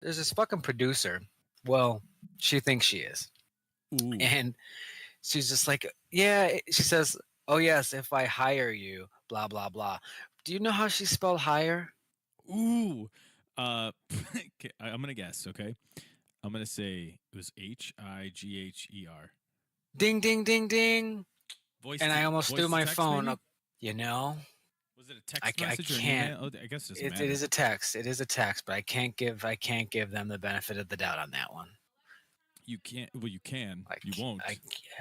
there's this fucking producer. Well, she thinks she is, Ooh. and she's just like, yeah. She says, "Oh yes, if I hire you, blah blah blah." Do you know how she spelled hire? Ooh. Okay, I'm gonna guess. Okay, I'm gonna say it was Higher. Ding ding ding ding. And I almost threw Voice to my text phone maybe. up. You know, Was it a text I message or an can't. email? Oh, I guess it doesn't It matter. is a text. It is a text, but I can't give them the benefit of the doubt on that one. You can't. Well, you can. I You c- I won't.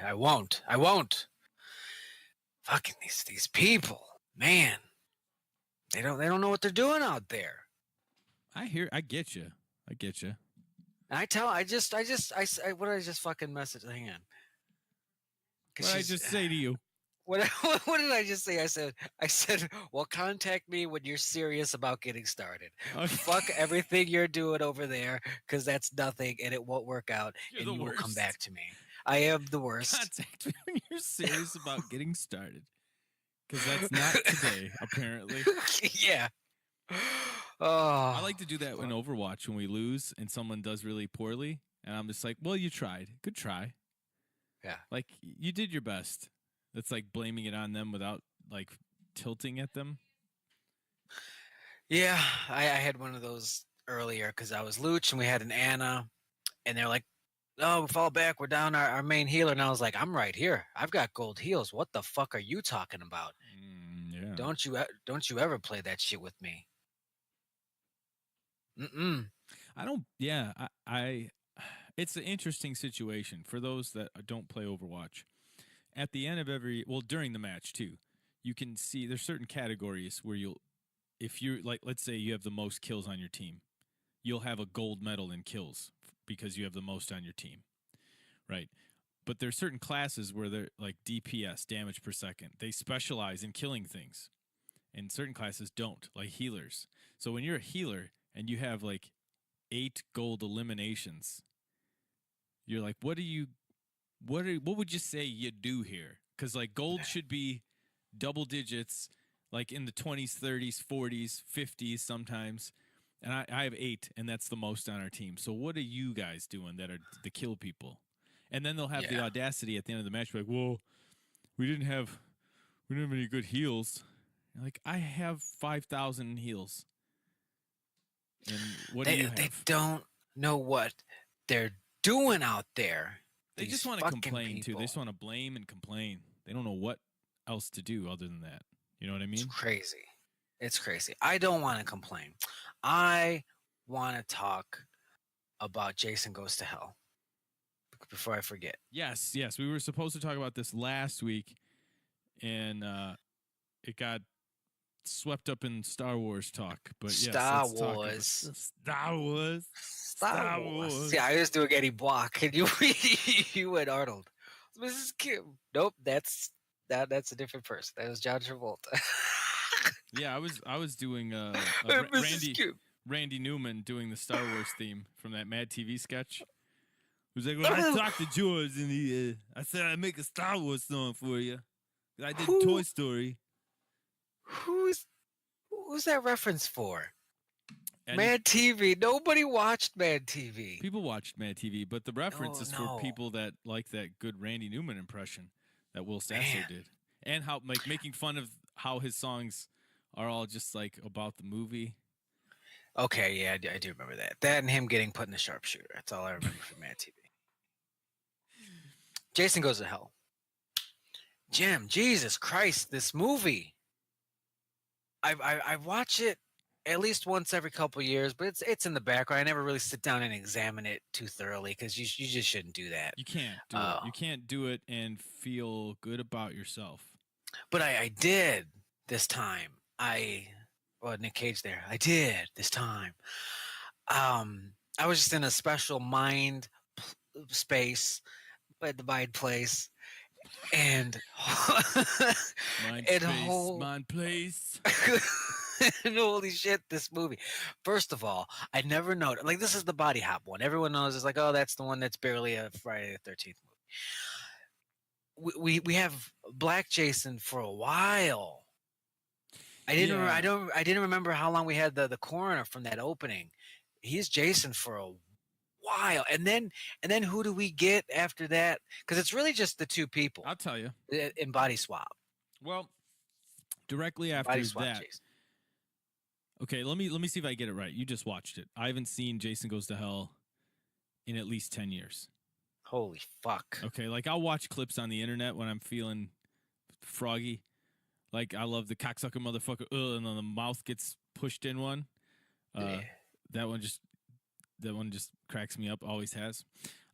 I won't. I won't. Fucking these people, man. They don't know what they're doing out there. I hear. I get you. I get you. And what did I just fucking message? Hang on, because What I she's just say to you? what? What did I just say? I said, well, contact me when you're serious about getting started. Fuck everything you're doing over there, because that's nothing, and it won't work out, You're and the you will come back worst. to me. I am the worst. Contact me when you're serious about getting started. Because that's not today, apparently. Yeah. I Oh, like to do that in Overwatch when we lose and someone does really poorly. And I'm just like, well, you tried. Good try. yeah. Like, you did your best. That's like blaming it on them without like tilting at them. Yeah, I had one of those earlier because I was Luch and we had an Anna, and they're like, "Oh, we fall back. We're down our main healer." And I was like, "I'm right here. I've got gold heals. What the fuck are you talking about? Yeah. Don't you ever play that shit with me?" Mm-mm. I don't, yeah. It's an interesting situation for those that don't play Overwatch. At the end of during the match too, you can see there's certain categories where if you're like, let's say you have the most kills on your team, you'll have a gold medal in kills because you have the most on your team, right? But there's certain classes where they're like DPS, damage per second. They specialize in killing things, and certain classes don't, like healers. So when you're a healer and you have like 8 gold eliminations, you're like, what would you say you do here? Because like gold should be double digits, like in the 20s, 30s, 40s, 50s sometimes. And I have 8, and that's the most on our team. So what are you guys doing that are the kill people? And then they'll have the Yeah. audacity at the end of the match, like, well, we didn't have any good heals. You're like, I have 5,000 heals. And what do you They have? don't know what they're doing out there. They These just want to fucking complain too. They people. just want to blame and complain. They don't know what else to do other than that. You know what I It's mean? crazy. It's crazy. I don't want to complain. I want to talk about Jason Goes to Hell before I forget. Yes, yes. We were supposed to talk about this last week, and it got swept up in Star Wars talk. But yes, Star let's talk about Wars. Star Wars. Star Wars. Yeah, I was doing Eddie Block, and you you went Arnold. Mrs. Kim. Nope, that's a different person. That was John Travolta. Yeah, I was doing Mrs. Kim. Randy Newman doing the Star Wars theme from that Mad TV sketch. He was like, "When I talked to George, and I said I'd make a Star Wars song for you. I did Toy Story." Who's that reference for? And Mad TV. Nobody watched Mad TV. people watched Mad TV, but the reference is for No. people that like that good Randy Newman impression that Will Sasso Man. did, and how like making fun of how his songs are all just like about the movie. Okay, yeah, I do remember that. That and him getting put in the sharpshooter. That's all I remember from Mad TV. Jason Goes to Hell. Jim, Jesus Christ, this movie. I watch it at least once every couple years, but it's in the background. I never really sit down and examine it too thoroughly because you just shouldn't do that. You can't do it. You can't do it and feel good about yourself. But I did this time. Nick Cage there. I did this time. I was just in a special space at the mind place, and Mind and space, mind place. and holy shit, this movie. First of all, I never noticed. Like, this is the body hop one. Everyone knows it's like, oh, that's the one that's barely a Friday the 13th movie. We have Black Jason for a while. I didn't remember how long we had the coroner from that opening. he's Jason for a while, and then who do we get after that? Because it's really just the two people I'll tell you. in Body Swap. Well, directly Body after Swap that. Jason. Okay, let me see if I get it right. You just watched it. I haven't seen Jason Goes to Hell in at least 10 years. Holy fuck. Okay, like I'll watch clips on the internet when I'm feeling froggy. Like I love the cocksucker motherfucker, and then the mouth gets pushed in one. Yeah. That one just cracks me up. Always has.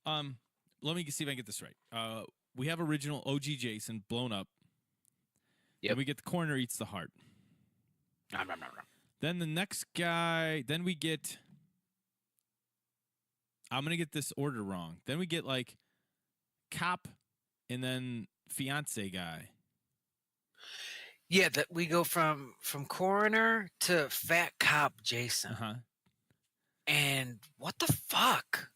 Let me see if I can get this right. We have original OG Jason blown up. Yep. Then we get the corner eats the heart. Nom, nom, nom, nom. Then the next guy. Then we get. I'm gonna get this order wrong. Then we get like cop, and then fiance guy. Yeah, that we go from coroner to fat cop Jason. Uh huh. And what the fuck?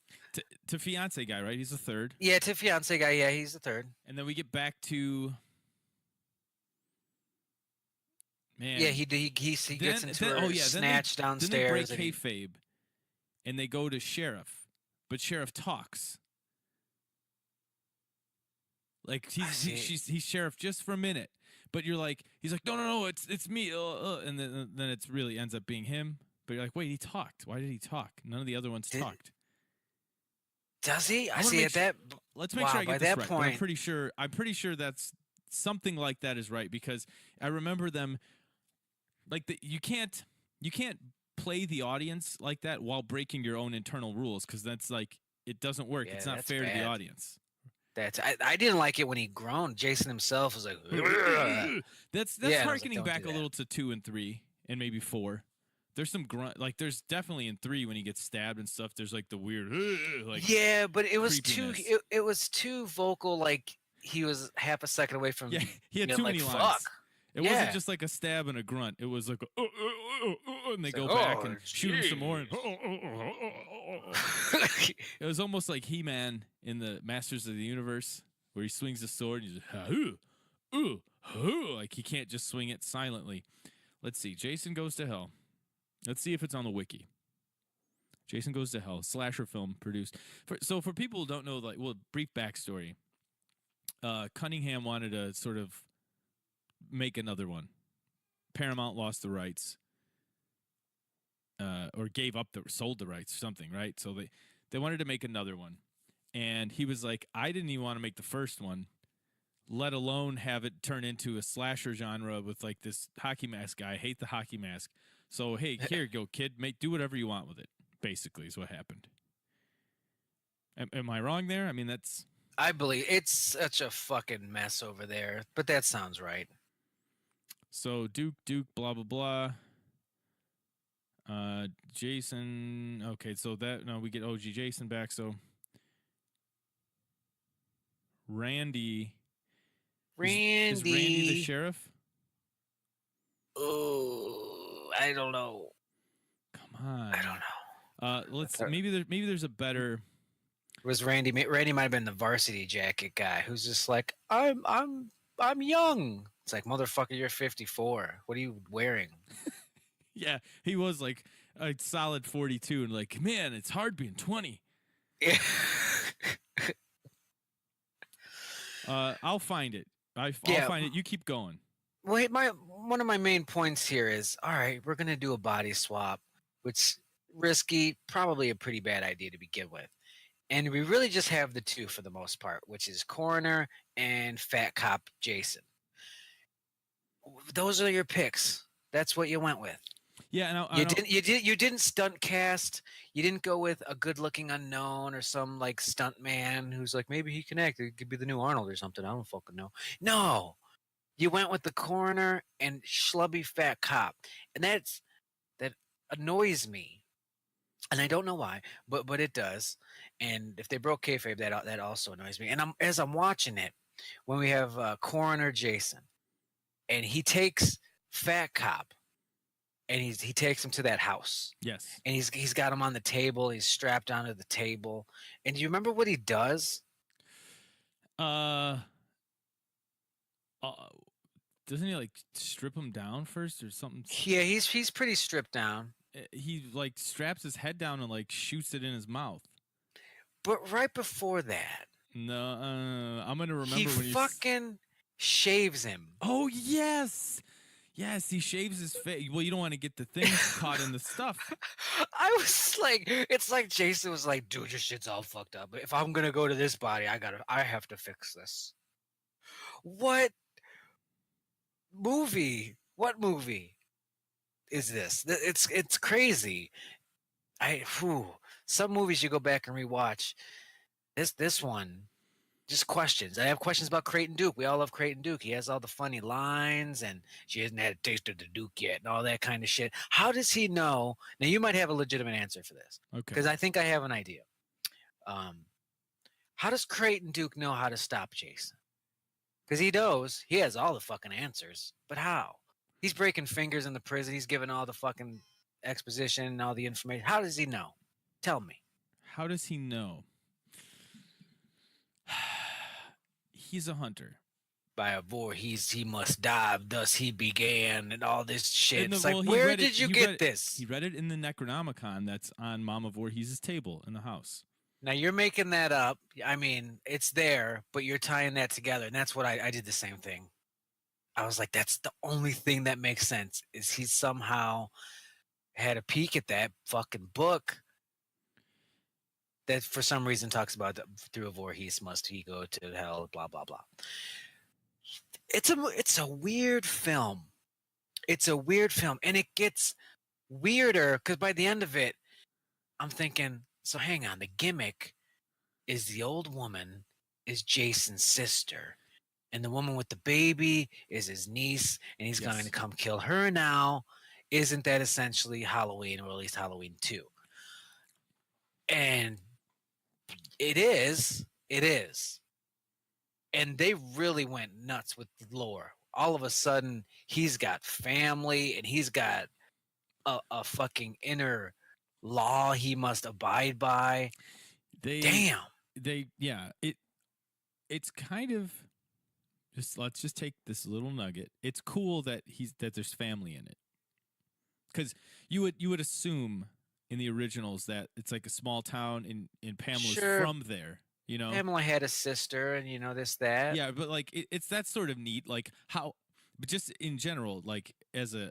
To fiance guy, right? He's the third. Yeah, to fiance guy. Yeah, he's the third. And then we get back to. Man. Yeah, he gets into her snatch downstairs. Then they break kayfabe, and they go to sheriff, but sheriff talks. Like he's sheriff just for a minute, but you're like he's like no it's me and then it's really ends up being him. But you're like wait, he talked. Why did he talk? None of the other ones talked. Does he? I see it that. Let's make sure I get this right. Point, I'm pretty sure that's something like that is right because I remember them. Like you can't play the audience like that while breaking your own internal rules because that's like it doesn't work. Yeah, it's not fair to the audience. I didn't like it when he groaned. Jason himself was like, that's harkening back a little to 2 and 3 and maybe 4. There's some grunt, like there's definitely in 3 when he gets stabbed and stuff. There's like the weird, like yeah, but it was creepiness. it was too vocal. Like he was half a second away from. Yeah, he had too many lines. Fuck. It wasn't just like a stab and a grunt. It was like, and they go back and shoot him some more. And, it was almost like He-Man in the Masters of the Universe, where he swings the sword and he's like he can't just swing it silently. Let's see. Jason Goes to Hell. Let's see if it's on the wiki. Jason Goes to Hell, slasher film produced. So for people who don't know, like, well, brief backstory. Cunningham wanted to sort of make another one. Paramount lost the rights, or sold the rights, something, right? So they wanted to make another one, and he was like, I didn't even want to make the first one, let alone have it turn into a slasher genre with like this hockey mask guy. I hate the hockey mask. So hey, here you go, kid. Do whatever you want with it. Basically, is what happened. Am I wrong there? I mean, that's. I believe it's such a fucking mess over there, but that sounds right. So Duke, blah blah blah. Jason. Okay, so we get OG Jason back. So Randy. Is Randy the sheriff? Oh, I don't know. Come on. I don't know. Let's maybe there's a better. Was Randy? Randy might have been the varsity jacket guy who's just like, I'm young. It's like, motherfucker, you're 54. What are you wearing? Yeah, he was like a solid 42, and like, man, it's hard being 20. Yeah. I'll find it. I'll find it. You keep going. Well, one of my main points here is, all right, we're gonna do a body swap, which risky, probably a pretty bad idea to begin with. And we really just have the two for the most part, which is coroner and fat cop Jason. Those are your picks. That's what you went with. Yeah, you didn't stunt cast. You didn't go with a good-looking unknown or some like stunt man who's like maybe he can act. It could be the new Arnold or something. I don't fucking know. No, you went with the coroner and schlubby fat cop, and that annoys me, and I don't know why, but it does. And if they broke kayfabe, that also annoys me. And as I'm watching it, when we have coroner Jason, and he takes fat cop. And he takes him to that house. Yes. And he's got him on the table. He's strapped onto the table. And do you remember what he does? Doesn't he like strip him down first or something? Yeah, he's pretty stripped down. he like straps his head down and like shoots it in his mouth. But right before that, No, I'm gonna he remember when you. fucking shaves him. Oh yes, yes, he shaves his face. Well, you don't want to get the thing caught in the stuff. I was like, it's like Jason was like, dude, your shit's all fucked up. If I'm gonna go to this body, I have to fix this. What movie? What movie is this? It's crazy. Some movies you go back and rewatch. This one, just questions. I have questions about Creighton Duke. We all love Creighton Duke. He has all the funny lines, and she hasn't had a taste of the Duke yet, and all that kind of shit. How does he know? Now you might have a legitimate answer for this, Okay. because I think I have an idea. How does Creighton Duke know how to stop Jason? Because he knows he has all the fucking answers, but how? He's breaking fingers in the prison. He's giving all the fucking exposition and all the information. How does he know? Tell me. How does he know? He's a hunter. By a boar, he must die. Thus he began, and all this shit. It's well, like, where did you get this? He read it in the Necronomicon that's on Mama Voorhees' table in the house. Now you're making that up. I mean, it's there, but you're tying that together, and that's what I did the same thing. I was like, that's the only thing that makes sense. Is he somehow had a peek at that fucking book that for some reason talks about through a Voorhees must he go to hell, blah blah blah. It's a weird film. It's a weird film, and it gets weirder because by the end of it, I'm thinking, so hang on, the gimmick is the old woman is Jason's sister, and the woman with the baby is his niece, and he's going to come kill her now. Isn't that essentially Halloween, or at least Halloween 2? And it is. And they really went nuts with the lore. All of a sudden, he's got family, and he's got a fucking inner law he must abide by. Damn. It's kind of let's just take this little nugget. It's cool that there's family in it. Because you would assume in the originals that it's like a small town and Pamela's from there. You know, Pamela had a sister, and this, that. Yeah, but like it's that sort of neat. Like how, but just in general, like as a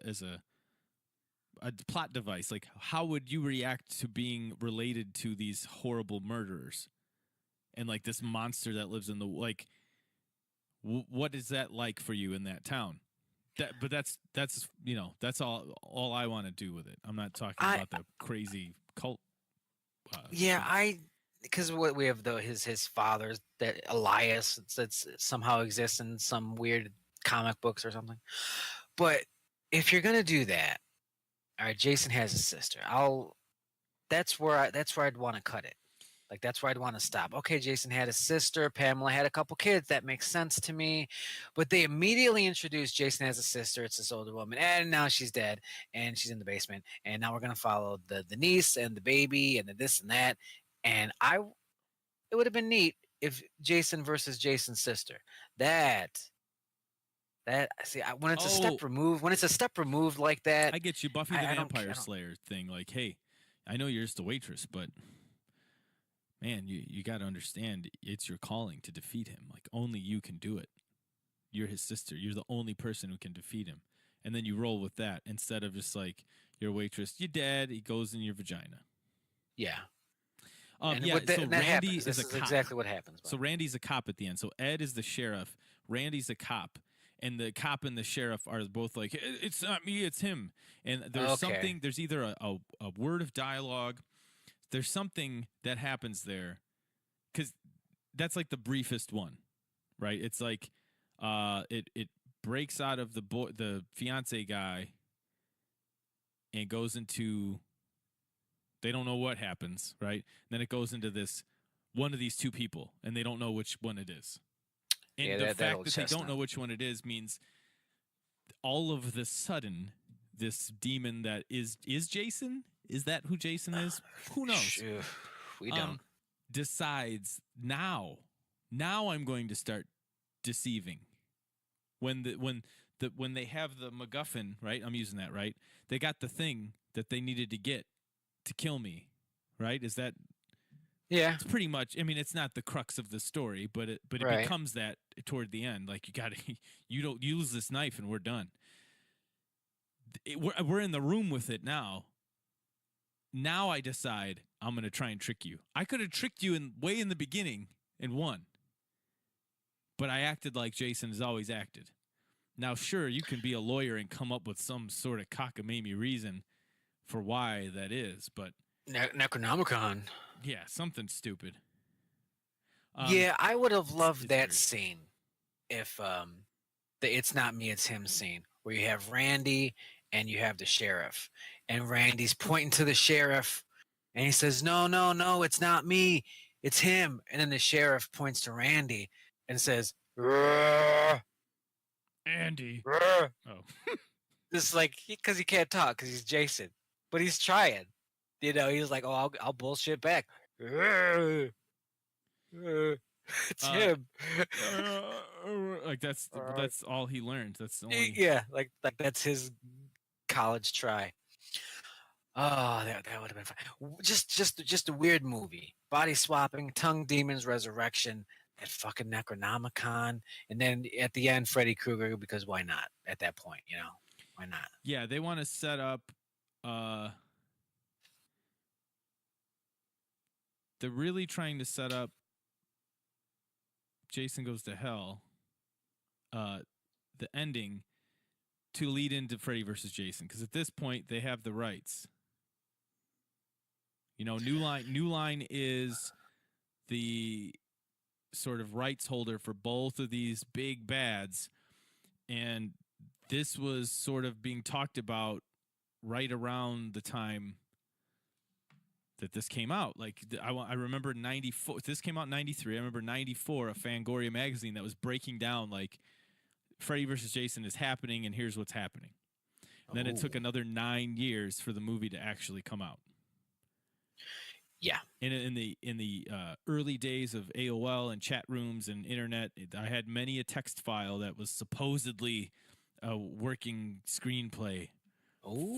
plot device, like how would you react to being related to these horrible murderers, and like this monster that lives in the like, what is that like for you in that town? But that's that's all I want to do with it. I'm not talking about the crazy cult. Because what we have his father's that Elias that's somehow exists in some weird comic books or something. But if you're gonna do that, all right, Jason has a sister. That's where I'd want to cut it. Like that's where I'd want to stop. Okay, Jason had a sister. Pamela had a couple kids. That makes sense to me. But they immediately introduced Jason has a sister. It's this older woman, and now she's dead, and she's in the basement. And now we're gonna follow the niece and the baby and the this and that. And it would have been neat if Jason versus Jason's sister. When it's a step removed like that. I get you, Buffy the Vampire Slayer thing. Like, hey, I know you're just a waitress, but man, you got to understand it's your calling to defeat him. Like only you can do it. You're his sister. You're the only person who can defeat him. And then you roll with that instead of just like you're a waitress. You're dead. He goes in your vagina. Yeah. So Randy is a cop. Exactly what happens. So Randy's a cop at the end. So Ed is the sheriff. Randy's a cop. And the cop and the sheriff are both like, it's not me, it's him. And there's something, there's either a word of dialogue. There's something that happens there. Because that's like the briefest one, right? It's like it breaks out of the fiance guy and goes into, they don't know what happens, right? And then it goes into this one of these two people, and they don't know which one it is. And the fact that they don't know which one it is means all of the sudden, this demon that is Jason? Is that who Jason is? Who knows? We don't. Decides now I'm going to start deceiving. When they have the MacGuffin, right? I'm using that, right? They got the thing that they needed to get to kill me, right? Is that Yeah. it's pretty much? I mean, it's not the crux of the story, but it Right. becomes that toward the end. Like you got to you don't use this knife and we're done. We're in the room with it now. Now I decide I'm going to try and trick you. I could have tricked you way in the beginning and won, but I acted like Jason has always acted. Now, sure, you can be a lawyer and come up with some sort of cockamamie reason for why that is, but Necronomicon. yeah, something stupid. Yeah, I would have loved it's that weird. scene if the "It's Not Me, It's Him" scene where you have Randy and you have the sheriff, and Randy's pointing to the sheriff, and he says, "No, no, no, it's not me, it's him." And then the sheriff points to Randy and says, "Rrrr, Andy. rrrr." Oh, Just like because he can't talk because he's Jason, but he's trying. You know, he's like, "Oh, I'll bullshit back." Rrrr, rrrr. It's him. like that's all he learned. That's the only. Yeah, like that's his college try. Oh, that would have been fun. Just a weird movie. Body swapping, tongue demons, resurrection, that fucking Necronomicon, and then at the end, Freddy Krueger, because why not? At that point, you know, why not? Yeah, they want to set up. They're really trying to set up Jason Goes to Hell, the ending, to lead into Freddy versus Jason, because at this point they have the rights. You know, New Line is the sort of rights holder for both of these big bads, and this was sort of being talked about right around the time that this came out. Like I remember 94. This came out in 93. I remember 94, a Fangoria magazine that was breaking down like Freddy versus Jason is happening and here's what's happening. And then it took another 9 years for the movie to actually come out. Yeah. In the early days of AOL and chat rooms and internet, I had many a text file that was supposedly a working screenplay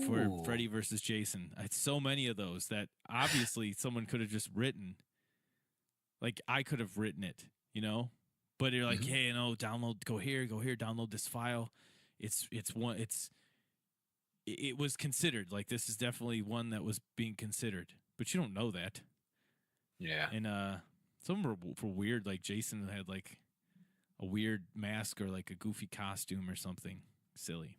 for Freddy versus Jason. I had so many of those that obviously someone could have just written. Like I could have written it, you know? But you're like, hey, you know, go here, download this file. It was considered. Like this is definitely one that was being considered. But you don't know that. Yeah. And some were weird, like Jason had like a weird mask or like a goofy costume or something silly.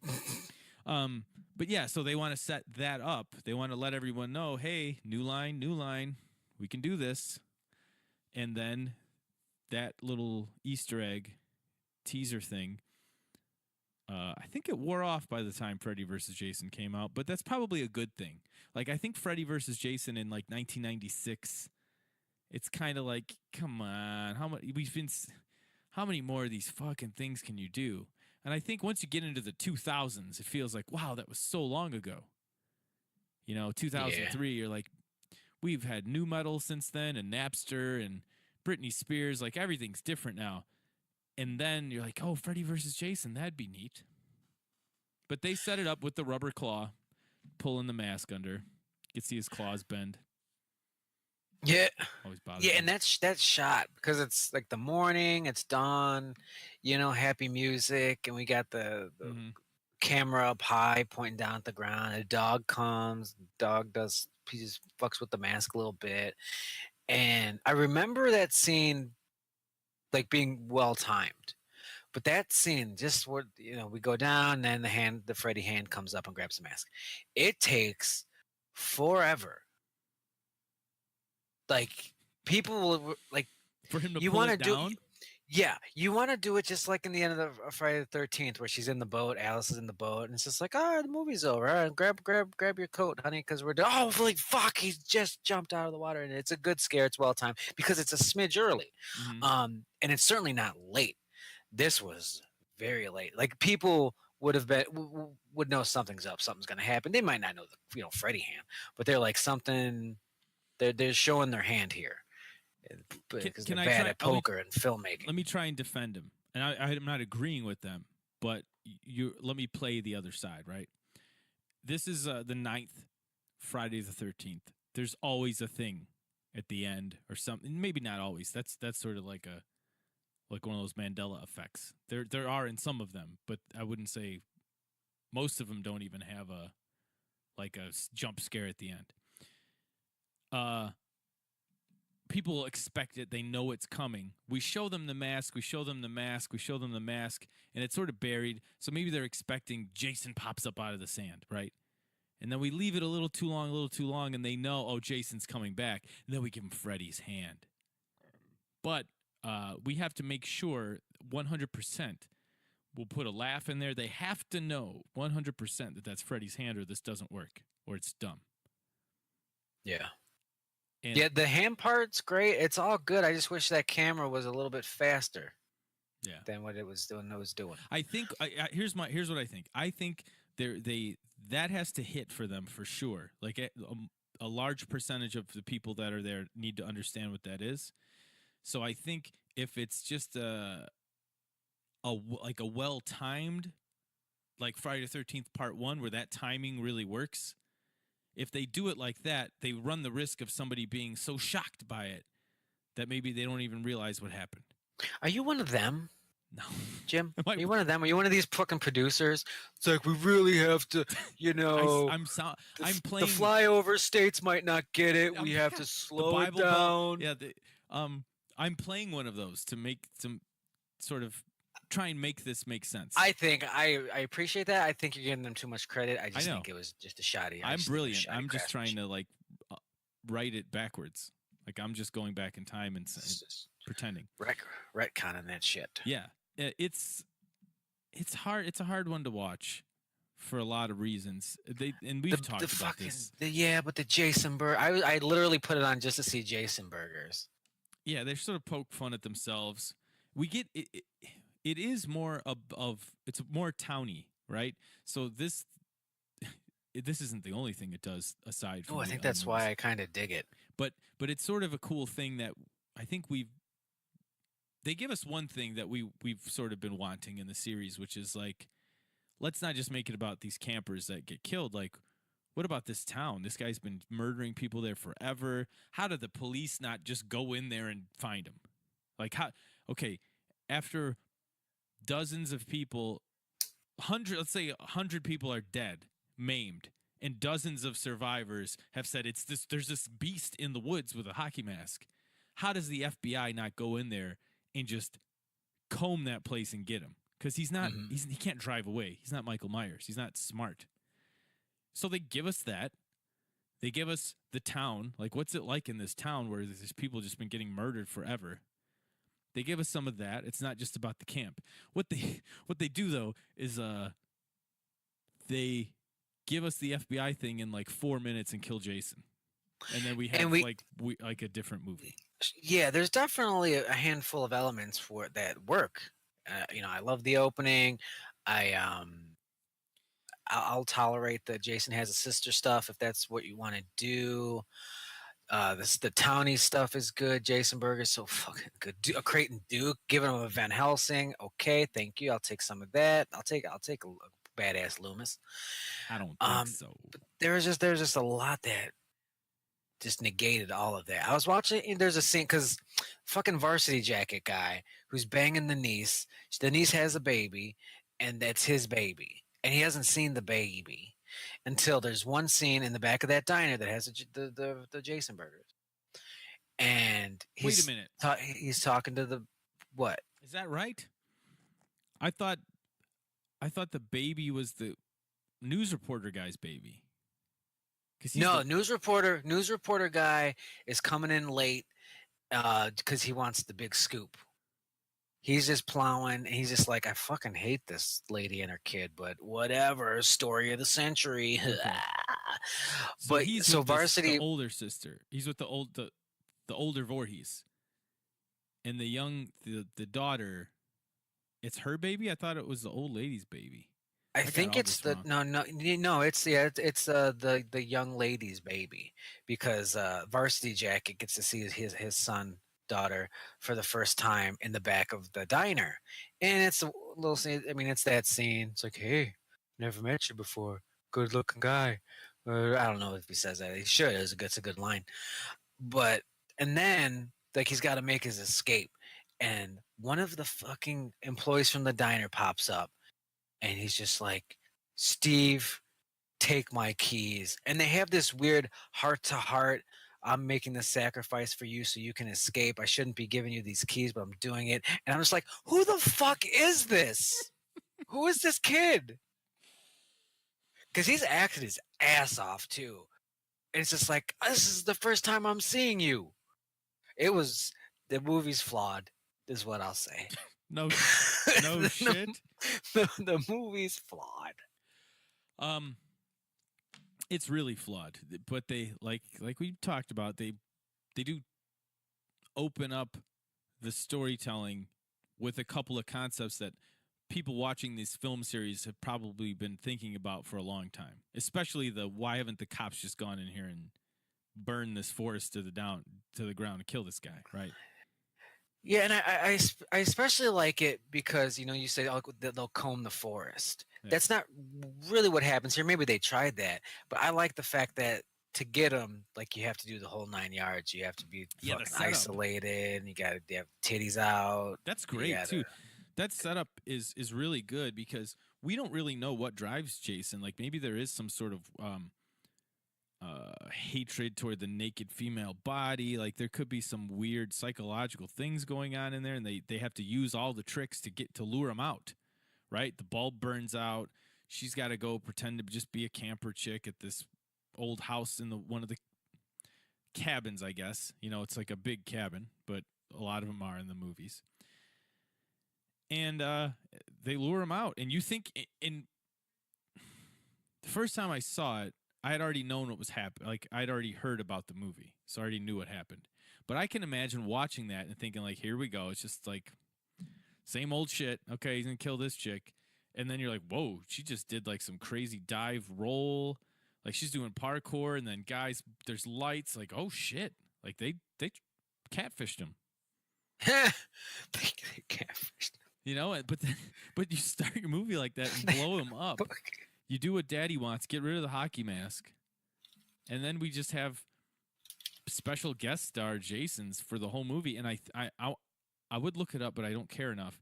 But yeah, so they want to set that up. They want to let everyone know, hey, new line, we can do this. And then that little Easter egg teaser thing, I think it wore off by the time Freddy versus Jason came out, but that's probably a good thing. Like, I think Freddy versus Jason in like 1996, it's kind of like, come on, how many more of these fucking things can you do? And I think once you get into the 2000s, it feels like, wow, that was so long ago. You know, 2003, You're like, we've had new metal since then and Napster and Britney Spears. Like, everything's different now. And then you're like, oh, Freddy versus Jason, that'd be neat. But they set it up with the rubber claw, pulling the mask under. You can see his claws bend. Yeah. Always bothers Yeah, me. and that's shot because it's like the morning, it's dawn, you know, happy music, and we got the camera up high, pointing down at the ground. A dog comes, the dog he just fucks with the mask a little bit, and I remember that scene like being well timed. But that scene, just what you know, we go down, and then the Freddy hand comes up and grabs the mask. It takes forever. Like people will like for him to you pull want to it do. down. Yeah, you want to do it just like in the end of the Friday the 13th, where she's in the boat, Alice is in the boat, and it's just like, the movie's over. All right, grab your coat, honey, because we're done. Oh, like fuck, he's just jumped out of the water, and it's a good scare. It's well timed because it's a smidge early, and it's certainly not late. This was very late. Like people would have been would know something's up, something's gonna happen. They might not know the Freddy hand, but they're like something. They're showing their hand here because they're bad at poker and filmmaking. Let me try and defend him, and I'm not agreeing with them, but let me play the other side, right? This is the 9th Friday the 13th. There's always a thing at the end or something. Maybe not always. That's sort of like one of those Mandela effects. There are in some of them, but I wouldn't say most of them don't even have a jump scare at the end. People expect it. They know it's coming. We show them the mask. We show them the mask. We show them the mask, and it's sort of buried. So maybe they're expecting Jason pops up out of the sand, right? And then we leave it a little too long, and they know, oh, Jason's coming back. And then we give him Freddy's hand. But we have to make sure 100%. We'll put a laugh in there. They have to know 100% that that's Freddy's hand, or this doesn't work, or it's dumb. Yeah. And yeah, the hand part's great. It's all good. I just wish that camera was a little bit faster. Yeah. Than what it was doing. I think here's what I think. I think that has to hit for them for sure. Like a large percentage of the people that are there need to understand what that is. So I think if it's just a well timed, like Friday the 13th Part 1, where that timing really works. If they do it like that, they run the risk of somebody being so shocked by it that maybe they don't even realize what happened. Are you one of them? No. Jim? Are you one of them? Are you one of these fucking producers? It's like, we really have to, I'm playing. The flyover states might not get it. We have to slow it down. I'm playing one of those to make some sort of try and make this make sense. I think I appreciate that. I think you're giving them too much credit. I just think it was just a shoddy. I'm brilliant. I'm just trying to write it backwards. Like I'm just going back in time and pretending. Retconning that shit. Yeah, it's hard. It's a hard one to watch for a lot of reasons. We've talked about this. But the Jason Burger. I literally put it on just to see Jason Burgers. Yeah, they sort of poke fun at themselves. We get it. It is more it's more towny, right? So this isn't the only thing it does aside from. I think that's why I kind of dig it. But it's sort of a cool thing that I think they give us one thing that we've sort of been wanting in the series, which is like, let's not just make it about these campers that get killed. Like, what about this town? This guy's been murdering people there forever. How did the police not just go in there and find him? Like how? Okay, after dozens of people, let's say 100 people are dead, maimed, and dozens of survivors have said there's this beast in the woods with a hockey mask. How does the FBI not go in there and just comb that place and get him? Because he's not, he can't drive away. He's not Michael Myers. He's not smart. So they give us that. They give us the town. Like, what's it like in this town where there's people just been getting murdered forever? They give us some of that. It's not just about the camp. What they do though is they give us the FBI thing in like 4 minutes and kill Jason, and then we have like a different movie. Yeah, there's definitely a handful of elements for it that work. I love the opening. I'll tolerate that Jason has a sister stuff if that's what you want to do. The townie stuff is good. Jason Burger's so fucking good. A Creighton Duke, giving him a Van Helsing. Okay, thank you. I'll take some of that. I'll take a badass Loomis. I don't think so. But there's just a lot that just negated all of that. I was watching, and there's a scene because fucking Varsity Jacket guy who's banging the niece. The niece has a baby, and that's his baby, and he hasn't seen the baby until there's one scene in the back of that diner that has the Jason Burgers. And wait a minute, he's talking to the what? Is that right? I thought the baby was the news reporter guy's baby. No, news reporter guy is coming in late because he wants the big scoop. He's just plowing, and he's just like, I fucking hate this lady and her kid, but whatever. Story of the century. Okay. So Varsity, the older sister. He's with the older Voorhees, and the daughter. It's her baby. I thought it was the old lady's baby. I think it's the it's the young lady's baby, because Varsity Jacket gets to see his son daughter for the first time in the back of the diner, and it's a little scene. I mean, it's that scene. It's like, hey, never met you before, good looking guy, Or I don't know if he says that. He should. It's a good line. But and then like he's got to make his escape, and one of the fucking employees from the diner pops up, and he's just like, Steve, take my keys. And they have this weird heart to heart. I'm making the sacrifice for you so you can escape. I shouldn't be giving you these keys, but I'm doing it. And I'm just like, who the fuck is this? Who is this kid? Because he's acted his ass off too. And it's just like, this is the first time I'm seeing you. The movie's flawed, is what I'll say. No shit. The movie's flawed. It's really flawed, but they like we talked about, they do open up the storytelling with a couple of concepts that people watching this film series have probably been thinking about for a long time, especially why haven't the cops just gone in here and burned this forest to the ground and kill this guy, right? Yeah, and I especially like it because you say they'll comb the forest. Yeah. That's not really what happens here. Maybe they tried that, but I like the fact that to get them, like you have to do the whole 9 yards. You have to be fucking isolated. And you got to have titties out. That's great too. That setup is really good because we don't really know what drives Jason. Like maybe there is some sort of hatred toward the naked female body. Like there could be some weird psychological things going on in there, and they have to use all the tricks to lure him out. Right? The bulb burns out. She's got to go pretend to just be a camper chick at this old house in one of the cabins, I guess. It's like a big cabin, but a lot of them are in the movies. And they lure him out. And you think in the first time I saw it, I had already known what was happening. Like I'd already heard about the movie, so I already knew what happened. But I can imagine watching that and thinking like, here we go. It's just like same old shit. Okay, he's gonna kill this chick. And then you're like, whoa, she just did like some crazy dive roll. Like she's doing parkour, and then guys, there's lights. Like, oh shit. Like they catfished him. They catfished him. But you start your movie like that and blow him up. You do what Daddy wants, get rid of the hockey mask. And then we just have special guest star Jasons for the whole movie. And I would look it up, but I don't care enough.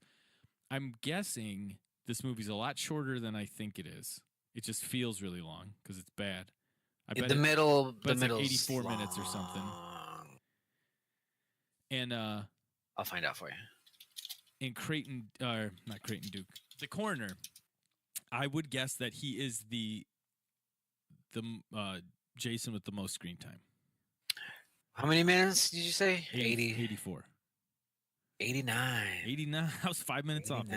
I'm guessing this movie's a lot shorter than I think it is. It just feels really long because it's bad. I bet the middle like 84 minutes or something. And I'll find out for you. In not Creighton Duke, the coroner, I would guess that he is the Jason with the most screen time. How many minutes did you say? 84. 89. 89. I was 5 minutes 89. Off.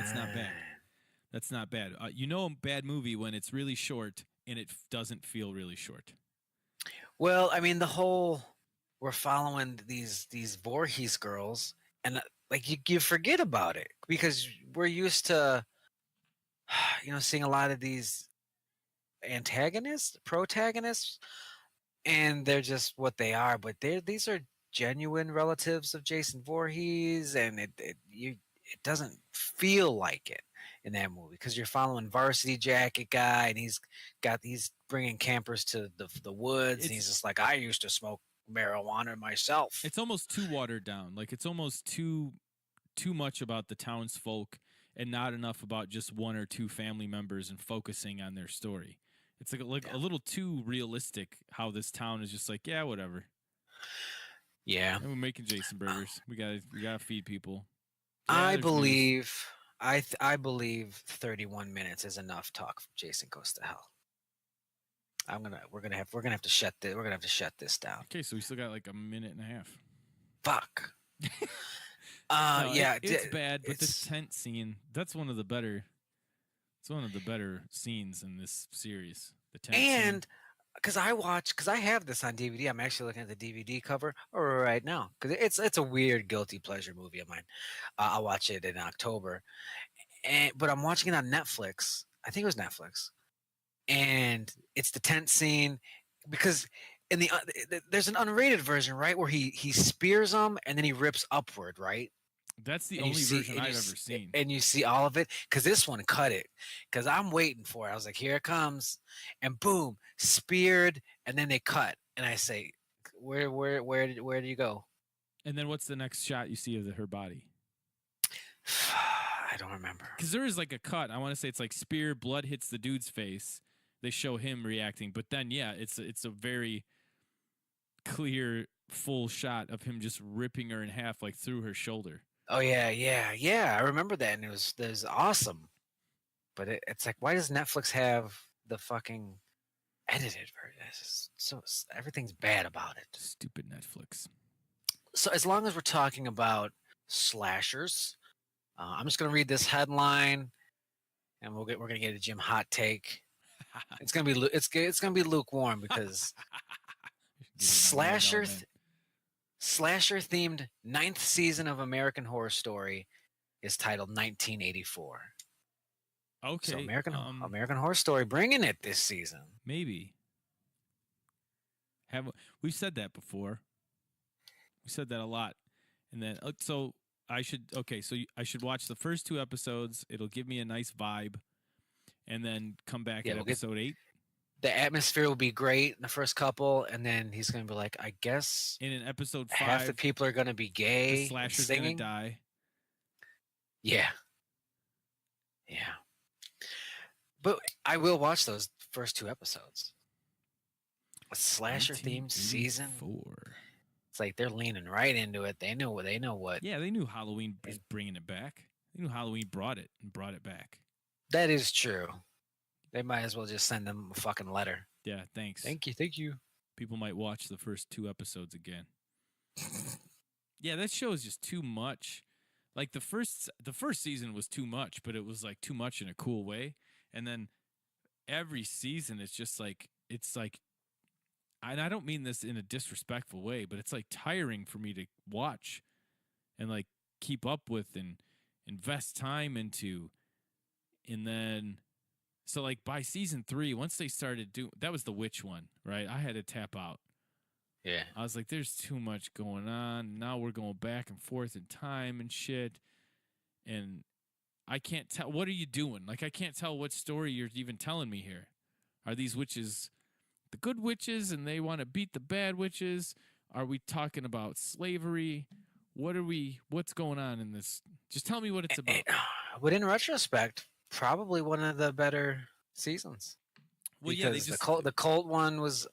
That's not bad. A bad movie when it's really short and it doesn't feel really short. Well, I mean, we're following these Voorhees girls, and like you forget about it because we're used to, seeing a lot of these protagonists, and they're just what they are. But these are genuine relatives of Jason Voorhees, and it doesn't feel like it in that movie because you're following Varsity Jacket guy, and he's bringing campers to the woods, and he's just like, I used to smoke marijuana myself. It's almost too watered down. Like it's almost too much about the townsfolk and not enough about just one or two family members and focusing on their story. It's like a little too realistic how this town is just like, yeah, whatever. Yeah. And we're making Jason burgers. We gotta feed people. Yeah, I believe 31 minutes is enough talk from Jason Goes to Hell. We're gonna have to shut this down. Okay, so we still got like a minute and a half. Fuck. It's bad, but the tent scene, that's one of the better. It's one of the better scenes in this series. The tent and because I have this on DVD. I'm actually looking at the DVD cover right now because it's a weird guilty pleasure movie of mine. I'll watch it in October, but I'm watching it on Netflix. I think it was Netflix, and it's the tent scene because in there's an unrated version, right, where he spears them and then he rips upward, right? That's the and you only see version I've ever seen. and you see all of it, because this one cut it, because I'm waiting for it. I was like, here it comes, and boom, speared, and then they cut, and I say, where did you go? And then what's the next shot you see of her body? I don't remember. Because there is like a cut. I want to say it's like spear, blood hits the dude's face. They show him reacting, but then yeah, it's a very clear full shot of him just ripping her in half like through her shoulder. Oh yeah. I remember that, and it was awesome. But it's like, why does Netflix have the fucking edited version? It's just so everything's bad about it. Stupid Netflix. So as long as we're talking about slashers, I'm just gonna read this headline, and we're gonna get a Jim hot take. It's gonna be it's gonna be lukewarm because slasher themed ninth season of American Horror Story is titled 1984. Okay. So American Horror Story bringing it this season. Maybe. We've said that before. We said that a lot. And then so I should watch the first 2 episodes. It'll give me a nice vibe, and then come back at episode 8. The atmosphere will be great in the first couple, and then he's going to be like, I guess in an episode 5, half the people are going to be gay. The slasher's going to die. Yeah. But I will watch those first 2 episodes. A slasher themed season. 4. It's like they're leaning right into it. They know what. Yeah, they knew Halloween was bringing it back. They knew Halloween brought it back. That is true. They might as well just send them a fucking letter. Yeah, thanks. Thank you. People might watch the first 2 episodes again. Yeah, that show is just too much. Like the first season was too much, but it was like too much in a cool way. And then every season it's just like and I don't mean this in a disrespectful way, but it's like tiring for me to watch and like keep up with and invest time into. And then so like by season 3, once they started doing, that was the witch one, right? I had to tap out. Yeah. I was like, there's too much going on. Now we're going back and forth in time and shit. And I can't tell. What are you doing? Like, I can't tell what story you're even telling me here. Are these witches the good witches and they want to beat the bad witches? Are we talking about slavery? What's going on in this? Just tell me what it's about. But in retrospect, probably one of the better seasons. Well, because yeah, the cult one was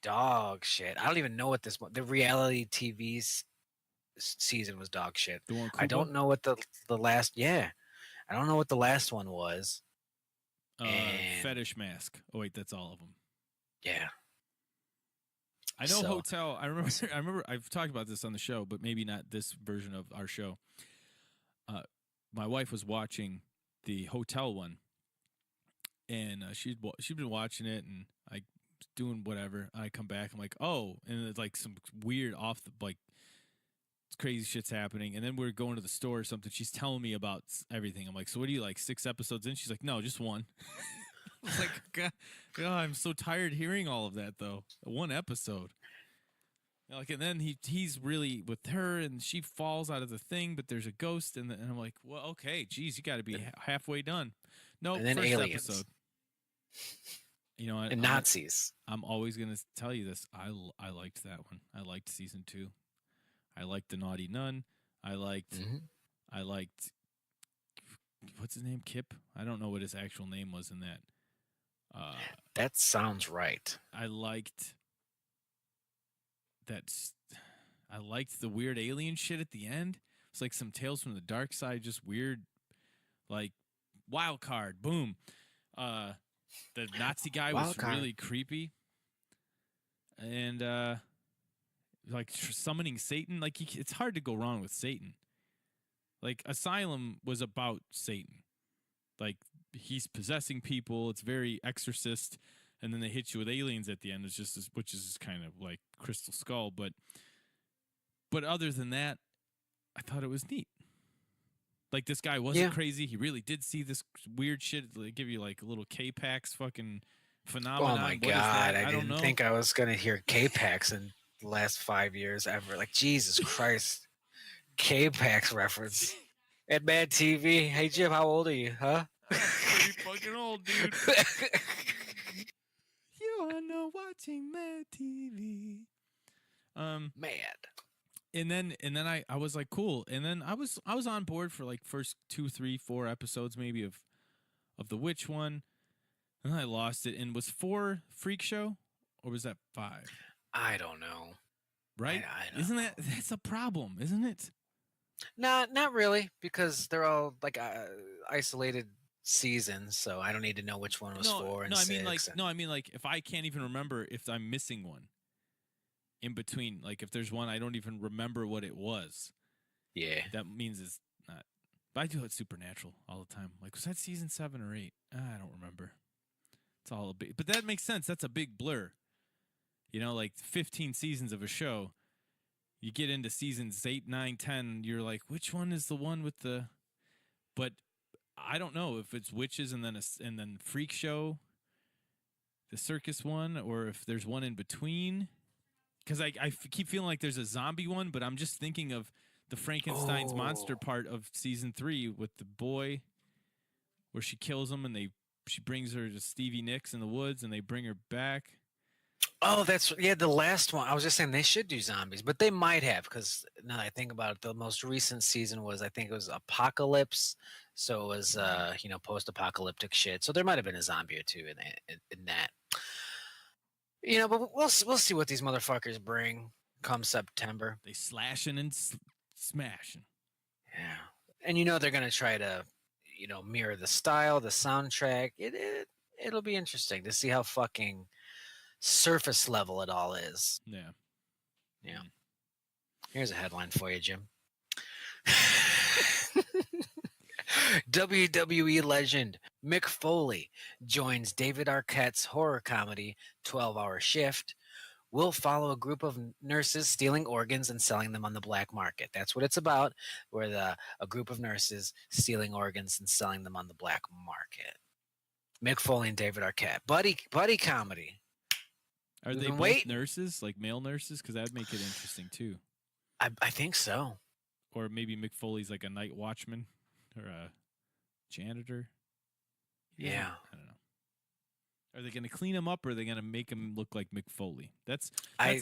dog shit. I don't even know what the reality TV season was dog shit. I don't know what the last I don't know what the last one was. Fetish Mask. Oh wait, that's all of them. Yeah. I know Hotel. I remember I've talked about this on the show, but maybe not this version of our show. My wife was watching the Hotel one, and she'd been watching it, and I doing whatever. I come back, I'm like, oh, and it's like some weird crazy shit's happening, and then we're going to the store or something. She's telling me about everything. I'm like, so what are you, like 6 episodes in? She's like, no, just 1. I was like, God, I'm so tired hearing all of that though. 1 episode. Like, and then he's really with her, and she falls out of the thing, but there's a ghost, and I'm like, well, okay, geez, you got to be halfway done. No, and then first aliens. episode. You know, and Nazis. I'm always gonna tell you this. I liked that one. I liked season 2. I liked the Naughty Nun. I liked what's his name? Kip. I don't know what his actual name was in that. That sounds right. I liked the weird alien shit at the end. It's like some Tales from the Dark Side, just weird, like wild card. Boom. The Nazi guy was really creepy, and like summoning Satan. Like it's hard to go wrong with Satan. Like Asylum was about Satan. Like he's possessing people. It's very Exorcist, and then they hit you with aliens at the end. It's just which is kind of like Crystal Skull, but other than that, I thought it was neat. Like this guy wasn't crazy. He really did see this weird shit. They give you like a little K-Pax fucking phenomenon. Oh my God! I didn't think I was gonna hear K-Pax in the last 5 years ever. Like Jesus Christ! K-Pax reference. At Mad TV. Hey Jim, how old are you? Huh? Pretty fucking old, dude. You are not watching Mad TV. Mad. And then I was like, cool. And then I was on board for like first 2, 3, 4 episodes maybe of the witch one. And then I lost it. And was 4 Freak Show? Or was that 5? I don't know. Right? I don't Isn't know. that's a problem, isn't it? Not really, because they're all like isolated seasons, so I don't need to know which one was 4 and 6. I mean like if I can't even remember if I'm missing one in between, like if there's one I don't even remember what it was. Yeah. That means it's not. But I do it Supernatural all the time. Like was that season 7 or 8? I don't remember. It's all a big, but that makes sense. That's a big blur. You know, like 15 seasons of a show. You get into seasons 8, 9, 10, you're like, which one is the one with the? But I don't know if it's witches and then Freak Show, the circus one, or if there's one in between. Because I keep feeling like there's a zombie one, but I'm just thinking of the Frankenstein's monster part of season 3 with the boy, where she kills him and she brings her to Stevie Nicks in the woods and they bring her back. Oh, that's the last one. I was just saying they should do zombies, but they might have, because now that I think about it, the most recent season was, I think it was Apocalypse, so it was post-apocalyptic shit. So there might have been a zombie or two in that. But we'll see what these motherfuckers bring come September. They slashing and smashing. Yeah, and they're gonna try to mirror the style, the soundtrack. It'll be interesting to see how fucking surface level it all is. Yeah. Here's a headline for you, Jim. WWE legend Mick Foley joins David Arquette's horror comedy 12-Hour Shift. Will follow a group of nurses stealing organs and selling them on the black market. That's what it's about, where a group of nurses stealing organs and selling them on the black market. Mick Foley and David Arquette. Buddy comedy. Are they both nurses, like male nurses? Because that'd make it interesting too. I think so. Or maybe Mick Foley's like a night watchman or a janitor. Yeah. I don't know. Are they going to clean him up, or are they going to make him look like Mick Foley? That's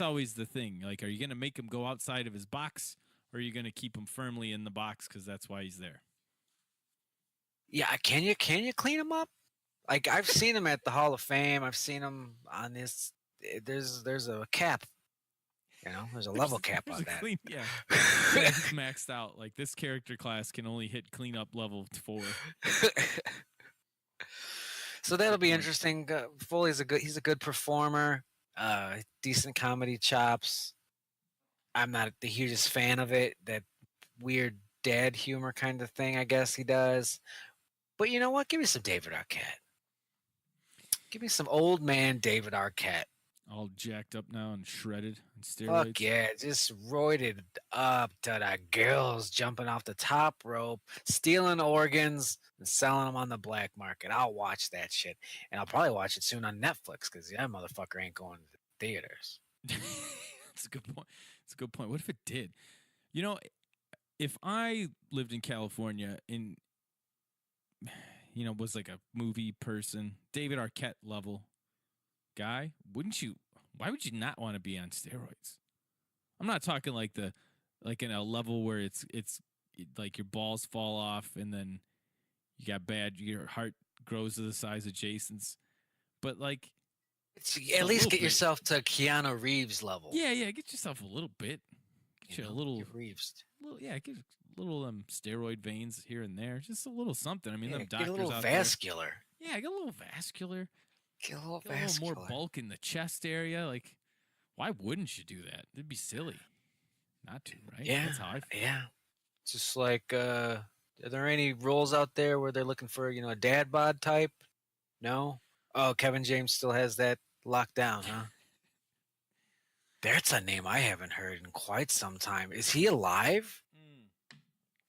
always the thing. Like, are you going to make him go outside of his box, or are you going to keep him firmly in the box because that's why he's there? Yeah, can you clean him up? Like, I've seen him at the Hall of Fame. I've seen him on this. There's a cap. There's a level cap on that. Yeah, it's maxed out. Like, this character class can only hit cleanup level 4. So that'll be interesting. Foley's he's a good performer. Decent comedy chops. I'm not the hugest fan of it. That weird dad humor kind of thing, I guess he does. But you know what? Give me some David Arquette. Give me some old man David Arquette. All jacked up now and shredded and steroids. Fuck yeah, just roided up to the girls jumping off the top rope, stealing organs and selling them on the black market. I'll watch that shit. And I'll probably watch it soon on Netflix, because that motherfucker ain't going to the theaters. That's a good point. That's a good point. What if it did? If I lived in California and, was like a movie person, David Arquette level guy, why would you not want to be on steroids? I'm not talking like in a level where it's like your balls fall off and then you got your heart grows to the size of Jason's, but like at least get yourself to Keanu Reeves level. Yeah, get yourself a little bit. Get you a little Reeves. Get a little steroid veins here and there, just a little something. I mean, them doctors get a little out vascular. There, get a little vascular. Get a little more bulk in the chest area. Like, why wouldn't you do that? It'd be silly not to, right? Yeah, that's how I feel. Yeah. Just like, are there any roles out there where they're looking for a dad bod type? No. Oh, Kevin James still has that locked down, huh? That's a name I haven't heard in quite some time. Is he alive?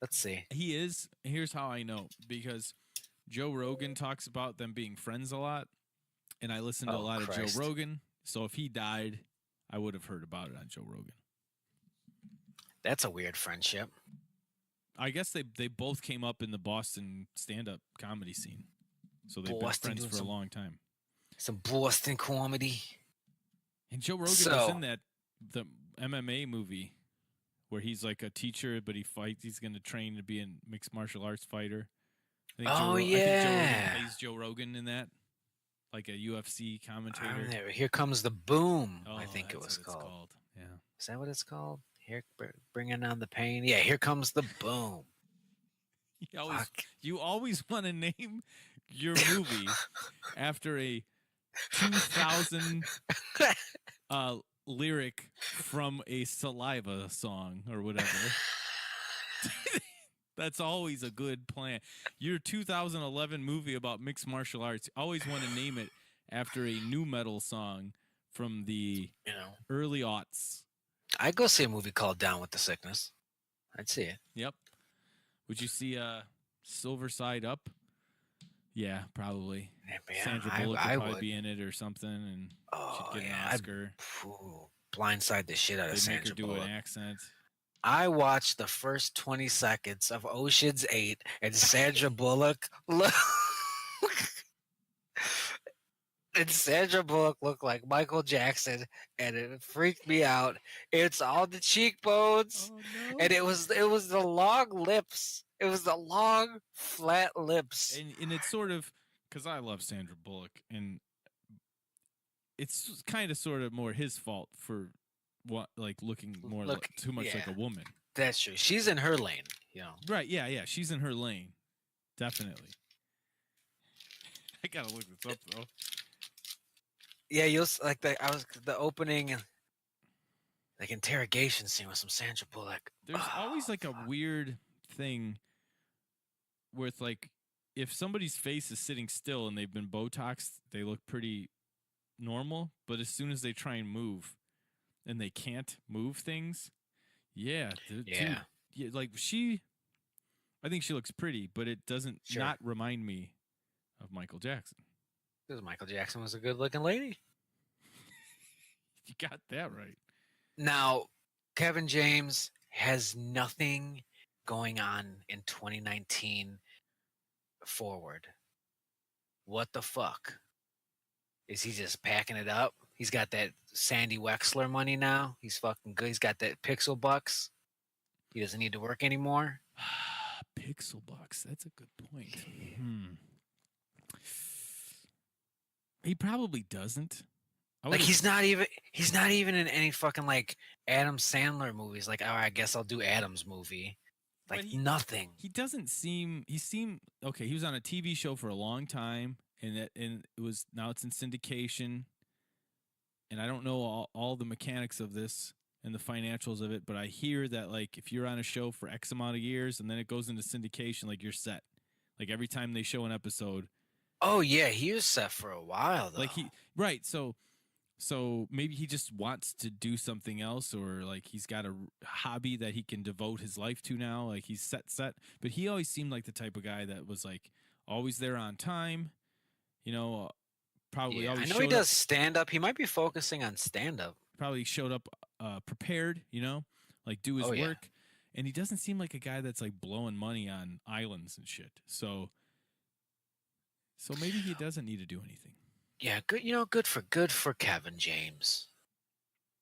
Let's see. He is. Here's how I know, because Joe Rogan talks about them being friends a lot, and I listen to a lot of Joe Rogan. So if he died, I would have heard about it on Joe Rogan. That's a weird friendship. I guess they both came up in the Boston stand-up comedy scene, so they've been Boston friends doing for a long time. some Boston comedy. And Joe Rogan was in the MMA movie where he's like a teacher, but he fights. He's going to train to be a mixed martial arts fighter. I think Joe Rogan plays Joe Rogan in that, like a UFC commentator. Here Comes the Boom. Oh, I think it that's was what it's called. called. Yeah. Is that what it's called? Here, bringing on the pain. Yeah, Here Comes the Boom. You always want to name your movie after a 2000 lyric from a Saliva song or whatever. That's always a good plan. Your 2011 movie about mixed martial arts, always want to name it after a nu metal song from the early aughts. I'd go see a movie called Down with the Sickness. I'd see it. Yep. Would you see Silver Side Up? Yeah, probably. Yeah, Sandra Bullock would probably be in it or something, and she'd get an Oscar. Blindside the shit out of Sandra Bullock. Make her do an accent. I watched the first 20 seconds of Ocean's 8, and Sandra Bullock looked like Michael Jackson, and it freaked me out. It's all the cheekbones, and it was the long lips. It was the long, flat lips. And it's sort of, because I love Sandra Bullock, and it's kind of sort of more his fault for looking more too much like a woman. That's true. She's in her lane, Right, yeah. She's in her lane. Definitely. I gotta look this up though. Yeah, you'll like the opening interrogation scene with some Sandra Bullock. There's always like a weird thing with if somebody's face is sitting still and they've been Botoxed, they look pretty normal, but as soon as they try and move and they can't move things, I think she looks pretty, but it doesn't not remind me of Michael Jackson. Because Michael Jackson was a good-looking lady. You got that right. Now, Kevin James has nothing going on in 2019 forward. What the fuck? Is he just packing it up? He's got that Sandy Wexler money now. He's fucking good. He's got that pixel bucks. He doesn't need to work anymore. Pixel bucks. That's a good point. He probably doesn't. He's not even in any fucking Adam Sandler movies. I guess I'll do Adam's movie. Nothing. He doesn't seem. He was on a TV show for a long time, and now it's in syndication. And I don't know all the mechanics of this and the financials of it, but I hear that if you're on a show for X amount of years and then it goes into syndication, you're set. Every time they show an episode. Oh yeah, he was set for a while though. Right. So maybe he just wants to do something else, or he's got a hobby that he can devote his life to now. He's set. But he always seemed like the type of guy that was always there on time. Probably always. I know he does stand up. He might be focusing on stand up. Probably showed up prepared. Do his work, and he doesn't seem like a guy that's blowing money on islands and shit. So maybe he doesn't need to do anything. Yeah, good. Good for Kevin James.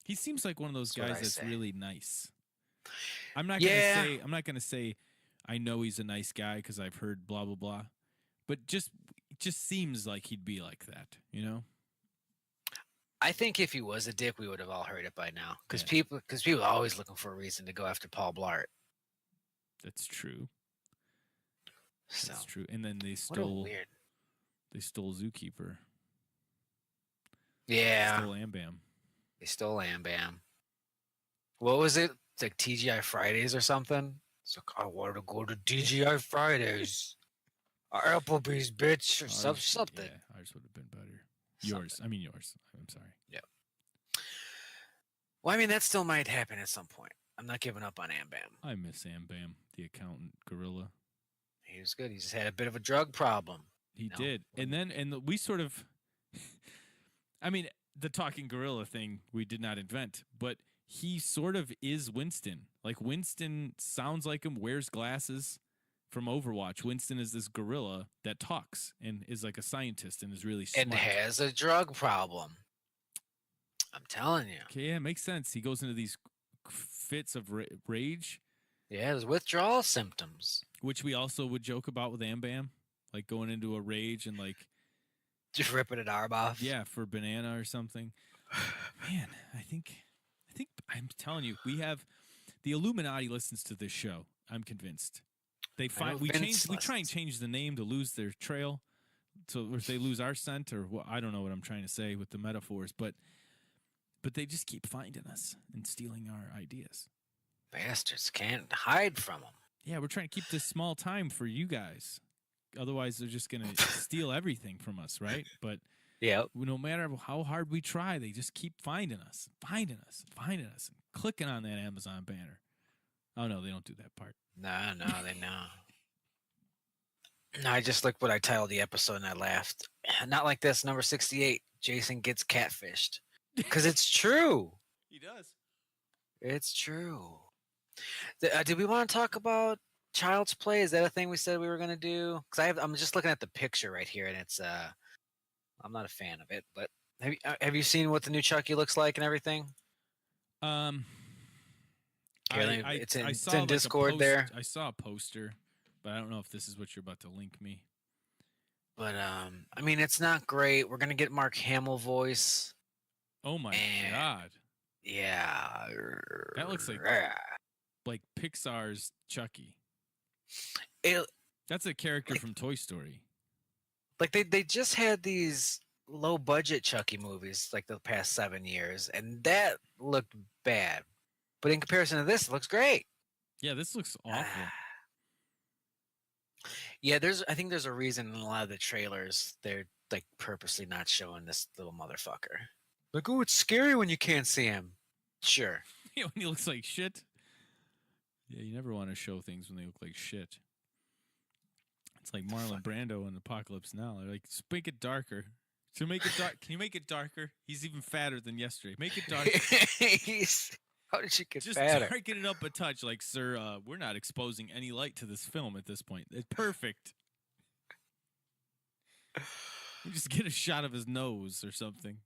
He seems like one of those guys that's really nice. I'm not gonna say I know he's a nice guy because I've heard blah blah blah, but it just seems like he'd be like that, I think if he was a dick, we would have all heard it by now. Because people are always looking for a reason to go after Paul Blart. That's true. So, that's true. And then they stole Zookeeper. Yeah. They stole Am Bam. They stole Am Bam. What was it? It's TGI Fridays or something? It's I wanted to go to TGI Fridays. Applebee's, bitch, or something. Yeah, ours would have been better. Yours. I'm sorry. Yeah. Well, that still might happen at some point. I'm not giving up on Am Bam. I miss Am Bam, the accountant gorilla. He was good. He just had a bit of a drug problem. He did. And we sort of... the talking gorilla thing we did not invent, but he sort of is Winston. Like Winston sounds like him, wears glasses from Overwatch. Winston is this gorilla that talks and is like a scientist and is really And smart. has a drug problem. I'm telling you. Okay, yeah, it makes sense. He goes into these fits of rage. Yeah, there's withdrawal symptoms. Which we also would joke about with Am Bam, like going into a rage and like just ripping an arm off. Yeah, for banana or something. Man, I think I'm telling you, we have the Illuminati listens to this show. I'm convinced. They find we try and change the name to lose their trail, so if they lose our scent or I don't know what I'm trying to say with the metaphors, but they just keep finding us and stealing our ideas. Bastards can't hide from them. Yeah, we're trying to keep this small time for you guys. Otherwise, they're just going to steal everything from us, right? But yeah, no matter how hard we try, they just keep finding us, and clicking on that Amazon banner. Oh, no, they don't do that part. No, they know. No, I just looked what I titled the episode and I laughed. Not like this, number 68, Jason gets catfished. Because it's true. He does. It's true. Did we want to talk about Child's Play? Is that a thing we said we were going to do? Because I'm just looking at the picture right here, and it's I'm not a fan of it. But have you seen what the new Chucky looks like and everything? It's in Discord there. I saw a poster, but I don't know if this is what you're about to link me. But I mean, it's not great. We're gonna get Mark Hamill voice. Oh my god! Yeah, that looks like Pixar's Chucky. That's a character from Toy Story. Like they just had these low budget Chucky movies like the past 7 years, and that looked bad. But in comparison to this, it looks great. Yeah, this looks awful. Yeah, I think there's a reason in a lot of the trailers they're like purposely not showing this little motherfucker. Like, oh, it's scary when you can't see him. Sure. Yeah, when he looks like shit. Yeah, you never want to show things when they look like shit. It's like Marlon Brando in Apocalypse Now. They're like, just make it darker. So make it dark. Can you make it darker? He's even fatter than yesterday. Make it darker. How did you get just fatter? Just darken it up a touch. Like, sir, we're not exposing any light to this film at this point. It's perfect. You just get a shot of his nose or something.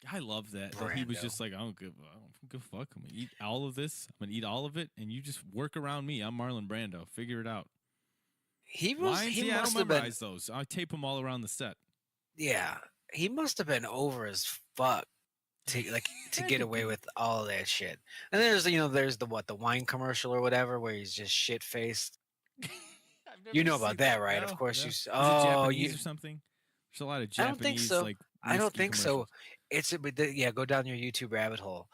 I love that. He was just like, I don't give a fuck. I'm gonna eat all of this. I'm gonna eat all of it, and you just work around me. I'm Marlon Brando. Figure it out. He must have memorized those. I tape them all around the set. Yeah, he must have been over as fuck to get away with all of that shit. And there's the wine commercial or whatever where he's just shit faced. You know about that, right? Of course you. Oh, Japanese or something. There's a lot of Japanese. I don't think so. I don't think so. Go down your YouTube rabbit hole,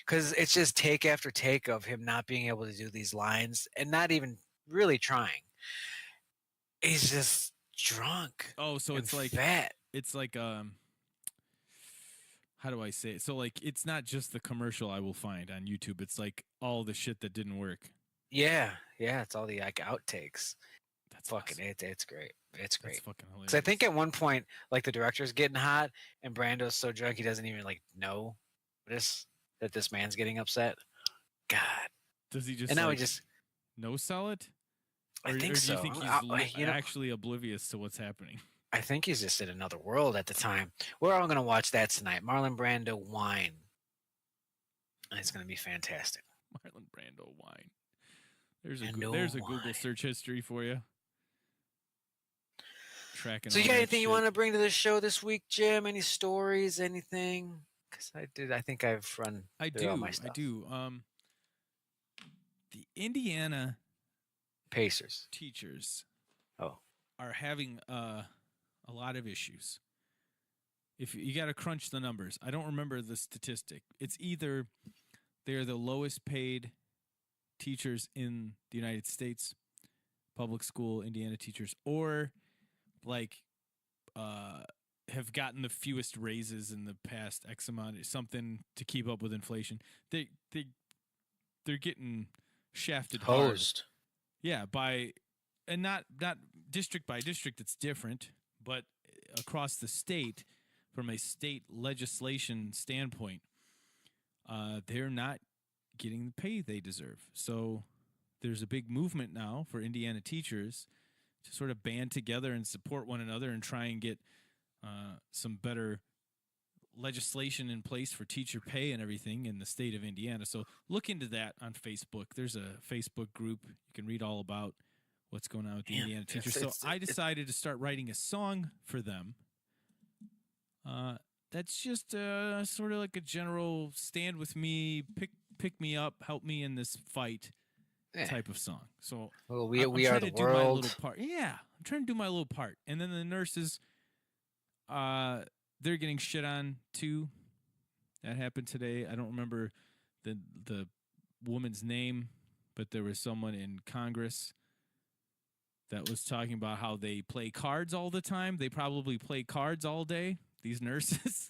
because it's just take after take of him not being able to do these lines and not even really trying. He's just drunk. Oh, so it's like fat. It's like how do I say it? So like it's not just the commercial I will find on YouTube. It's like all the shit that didn't work. Yeah, it's all the like outtakes. That's fucking awesome. It's great. It's great. That's fucking hilarious. Because I think at one point, like the director's getting hot, and Brando's so drunk he doesn't even like know that this man's getting upset. God. Does he just? And now he just no sell it. I think so. Do you think he's actually oblivious to what's happening? I think he's just in another world at the time. We're all gonna watch that tonight. Marlon Brando Wine. And it's gonna be fantastic. Marlon Brando Wine. There's a Google search history for you. Tracking. So you got anything you want to bring to the show this week, Jim? Any stories? Anything? Because I think I've run. All my stuff. I do. The Indiana Pacers teachers. Are having a lot of issues. If you got to crunch the numbers, I don't remember the statistic. It's either they're the lowest paid teachers in the United States, public school Indiana teachers, or like have gotten the fewest raises in the past X amount, something to keep up with inflation. They're getting shafted hosed. Hard. Yeah, and not district by district, it's different, but across the state, from a state legislation standpoint, they're not getting the pay they deserve. So there's a big movement now for Indiana teachers to sort of band together and support one another and try and get some better legislation in place for teacher pay and everything in the state of Indiana. So look into that on Facebook. There's a Facebook group. You can read all about what's going on with the Indiana teachers. So I decided to start writing a song for them. That's just sort of like a general stand with me, pick me up, help me in this fight type of song. So we are the do world. my little part. Yeah, I'm trying to do my little part. And then the nurses, they're getting shit on too. That happened today. I don't remember the woman's name, but there was someone in Congress that was talking about how they play cards all the time. They probably play cards all day, these nurses.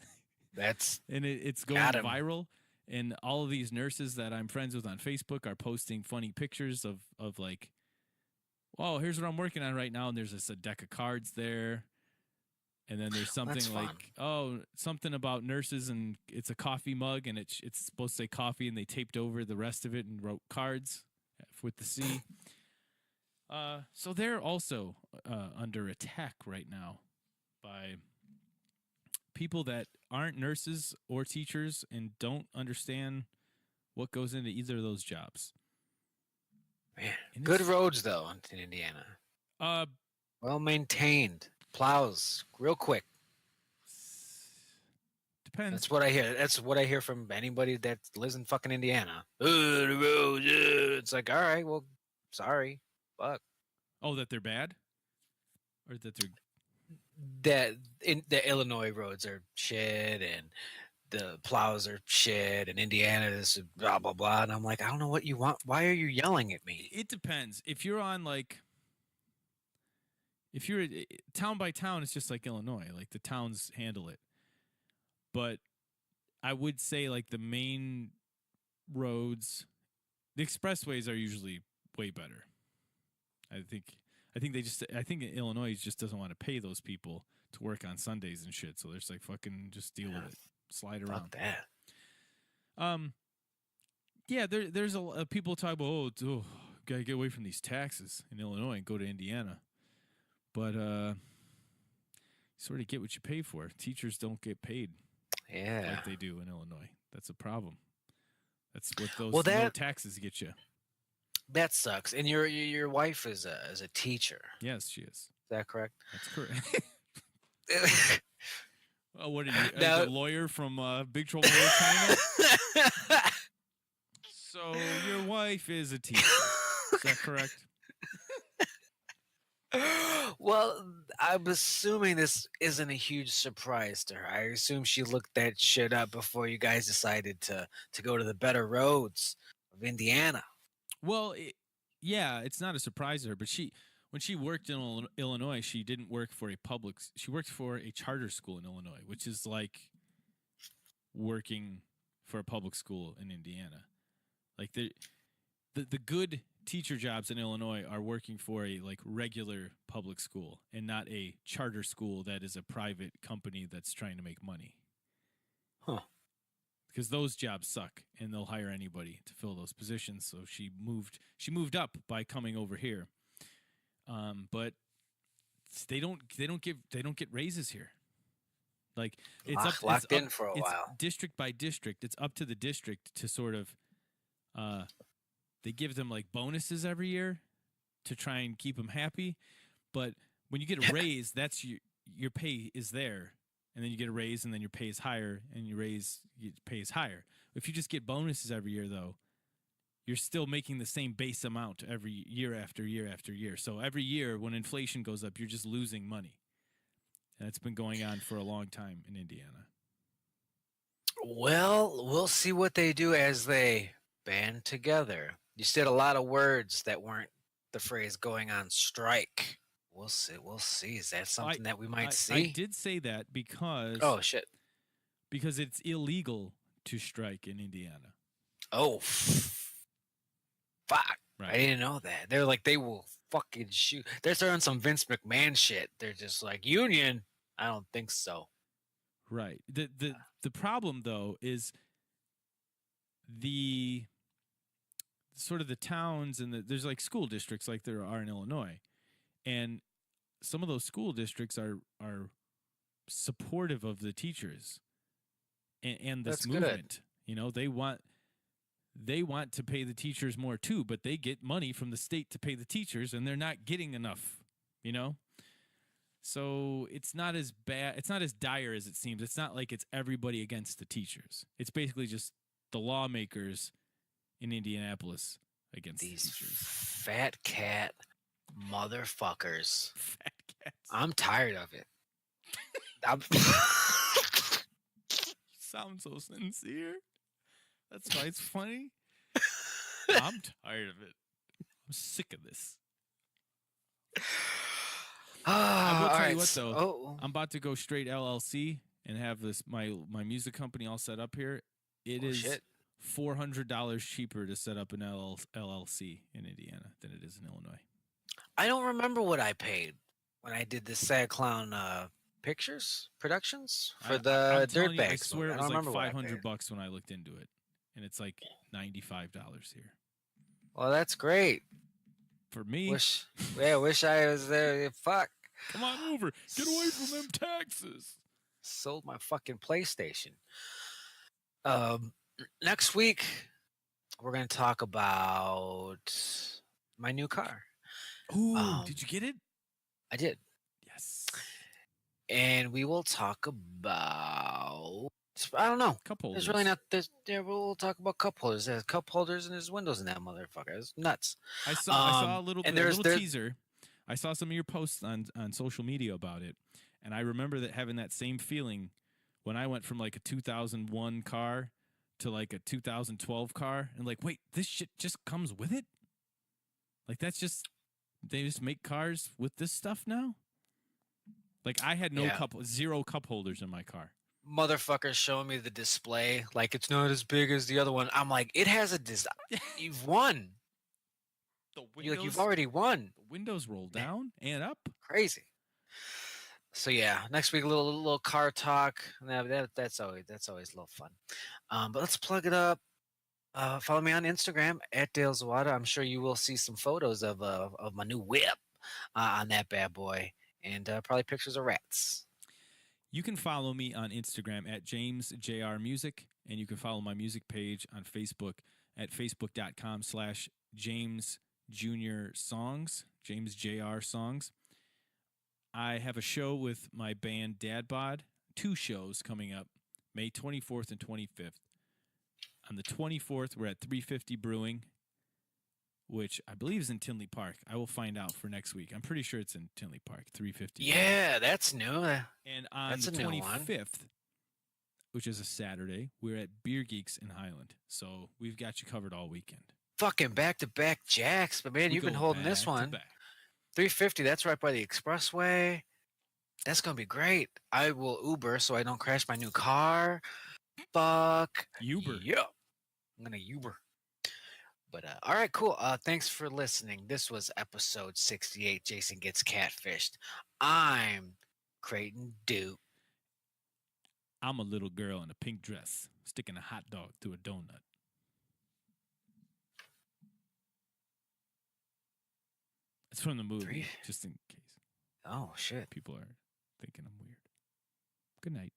And it's going viral. And all of these nurses that I'm friends with on Facebook are posting funny pictures of like, oh, here's what I'm working on right now. And there's a deck of cards there. And then there's something like, oh, something about nurses, and it's a coffee mug, and it's supposed to say coffee, and they taped over the rest of it and wrote cards with the C. So they're also under attack right now by people that aren't nurses or teachers and don't understand what goes into either of those jobs. Man, good roads though in Indiana. Well maintained. Plows real quick. Depends. That's what I hear. That's what I hear from anybody that lives in fucking Indiana. The roads. It's like, all right, well, sorry, fuck. Oh, that they're bad, or that they're the Illinois roads are shit, and the plows are shit, and Indiana is blah blah blah. And I'm like, I don't know what you want. Why are you yelling at me? It depends. If you're on like. If you're town by town, it's just like Illinois. Like the towns handle it. But I would say like the main roads, the expressways are usually way better. I think Illinois just doesn't want to pay those people to work on Sundays and shit. So they're just like, fucking just deal with it. Slide around. Fuck that. Yeah, there's a people talk about, gotta get away from these taxes in Illinois and go to Indiana. But sort of get what you pay for. Teachers don't get paid like they do in Illinois. That's a problem. That's what those no taxes get you. That sucks. And your wife is a teacher. Yes, she is. Is that correct? That's correct. Oh, what are you? A lawyer from Big Trouble in China? So your wife is a teacher. Is that correct? Well, I'm assuming this isn't a huge surprise to her. I assume she looked that shit up before you guys decided to go to the better roads of Indiana. Well, it's not a surprise to her, but when she worked in Illinois, she didn't work for she worked for a charter school in Illinois, which is like working for a public school in Indiana. Like the good teacher jobs in Illinois are working for a like regular public school and not a charter school that is a private company that's trying to make money. Huh. Because those jobs suck and they'll hire anybody to fill those positions. So she moved up by coming over here. But they don't get raises here. Like it's locked in for a while. District by district. It's up to the district to sort of they give them like bonuses every year to try and keep them happy. But when you get a raise, that's your pay is there. And then you get a raise and then your pay is higher and your pay is higher. If you just get bonuses every year though, you're still making the same base amount every year after year after year. So every year when inflation goes up, you're just losing money. And it's been going on for a long time in Indiana. Well, we'll see what they do as they band together. You said a lot of words that weren't the phrase going on strike. We'll see. We'll see. Is that something that we might see? I did say that because... Oh, shit. Because it's illegal to strike in Indiana. Oh, fuck. Right. I didn't know that. They're like, they will fucking shoot. They're throwing some Vince McMahon shit. They're just like, union? I don't think so. Right. The problem, though, is the sort of the towns and there's like school districts like there are in Illinois, and some of those school districts are supportive of the teachers and this That's good. movement. You know, they want to pay the teachers more too, but they get money from the state to pay the teachers, and they're not getting enough. You know, so it's not as bad. It's not as dire as it seems. It's not like it's everybody against the teachers. It's basically just the lawmakers in Indianapolis against These the teachers. fat cat motherfuckers. Fat cats. I'm tired of it. I'm Sound so sincere. That's why it's funny. I'm tired of it. I'm sick of this. I will tell you what though. Oh. I'm about to go straight LLC and have this my music company all set up here. It is shit. $400 cheaper to set up an LLC in Indiana than it is in Illinois. I don't remember what I paid when I did the Sad Clown Pictures productions for the Dirtbags. I swear it was like $500 bucks when I looked into it, and it's like $95 here. Well, that's great. For me, wish I was there. Fuck. Come on over. Get away from them taxes. Sold my fucking PlayStation. Next week we're gonna talk about my new car. Ooh, did you get it? I did. Yes. And we will talk about, I don't know. Cup holders. There's really not. We'll talk about cup holders. There's cup holders and there's windows in that motherfucker. It's nuts. I saw a little teaser. I saw some of your posts on social media about it, and I remember that having that same feeling when I went from like a 2001 car to like a 2012 car, and like, wait, this shit just comes with it? Like they just make cars with this stuff now? Like I had zero cup holders in my car. Motherfuckers showing me the display like it's not as big as the other one. I'm like, it has a design. You've won. You've already won. The windows roll down and up. Crazy. So yeah, next week a little car talk. That's always a little fun. But let's plug it up. Follow me on Instagram at Dale Zawada. I'm sure you will see some photos of my new whip on that bad boy, and probably pictures of rats. You can follow me on Instagram at JamesJRMusic, and you can follow my music page on Facebook at facebook.com/JamesJr.Songs, James Jr. Songs. I have a show with my band Dad Bod, 2 shows coming up, May 24th and 25th. On the 24th, we're at 350 Brewing, which I believe is in Tinley Park. I will find out for next week. I'm pretty sure it's in Tinley Park, 350. Yeah, that's new. And on the 25th, which is a Saturday, we're at Beer Geeks in Highland. So we've got you covered all weekend. Fucking back-to-back jacks. But, man, you've been holding this one. 350, that's right by the expressway. That's going to be great. I will Uber so I don't crash my new car. Fuck. Uber. Yeah. I'm going to Uber. But, all right, cool. Thanks for listening. This was episode 68, Jason Gets Catfished. I'm Creighton Duke. I'm a little girl in a pink dress, sticking a hot dog through a donut. It's from the movie, just in case. Oh, shit. People are thinking I'm weird. Good night.